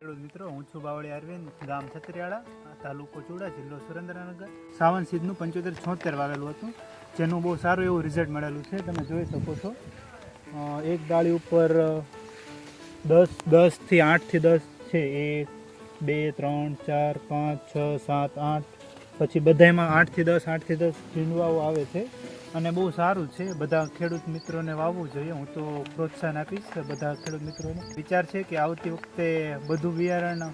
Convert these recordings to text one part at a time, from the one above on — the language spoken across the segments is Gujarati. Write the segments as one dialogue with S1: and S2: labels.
S1: ખેડૂત મિત્રો, હું છું બાવળી અરવિંદ, ગામ છત્રીયાળા, તાલુકો ચુડા, જિલ્લો સુરેન્દ્રનગર. સાવન સીડનું 7576 વાવેલું હતું, જેનું બહુ સારું એવું રિઝલ્ટ મળેલું છે. તમે જોઈ શકો છો, એક ડાળી ઉપર 10 થી 8 થી 10 છે. 1 2 3 4 5 6 7 8, પછી બધામાં 8 થી 10 ઝીંડવાઓ આવે છે અને બહુ સારું છે. બધા ખેડૂત મિત્રોને વાવવું જોઈએ. હું તો પ્રોત્સાહન આપીશ બધા ખેડૂત મિત્રોને. વિચાર છે કે આવતી વખતે બધું બિયારણ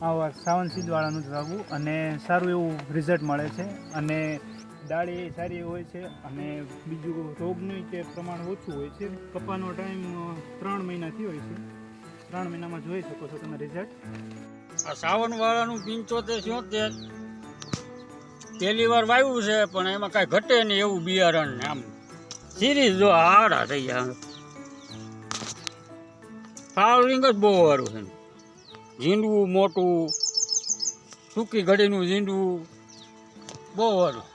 S1: આવા સાવન સીડવાળાનું જ વાવવું અને સારું એવું રિઝલ્ટ મળે છે અને ડાળી સારી હોય છે અને બીજું રોગનું કે પ્રમાણ ઓછું હોય છે. કપાનો ટાઈમ 3 મહિનાથી હોય છે. 3 મહિનામાં જોઈ શકો છો તમે રિઝલ્ટ.
S2: આ સાવન વાળાનું 7576 પહેલી વાર વાવ્યું છે, પણ એમાં કાંઈ ઘટે નહીં એવું બિયારણ ને આમ સિરીઝ જો હારા થઈ ગયા. ફ્લાવરિંગ જ બહુ સારું છે. ઝીંડવું મોટું, ટૂંકી ઘડીનું ઝીંડવું બહુ સારું.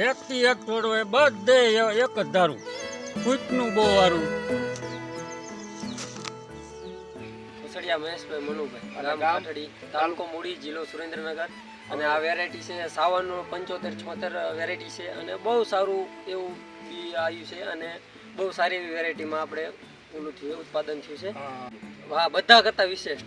S2: એકથી એક થોડો એ બધે એક જ ધારું. ફૂટનું બહુ સારું.
S3: મહેશભાઈ મનુભાઈ, ગામ કાઠડી, તાલુકો મૂડી, જિલ્લો સુરેન્દ્રનગર. અને આ વેરાયટી છે સાવન 7576 વેરાયટી છે અને બહુ સારું એવું બી આવ્યું છે અને બહુ સારી એવી વેરાયટીમાં આપણે ઓલું થયું ઉત્પાદન થયું છે. હા, બધા કરતાં વિશેષ.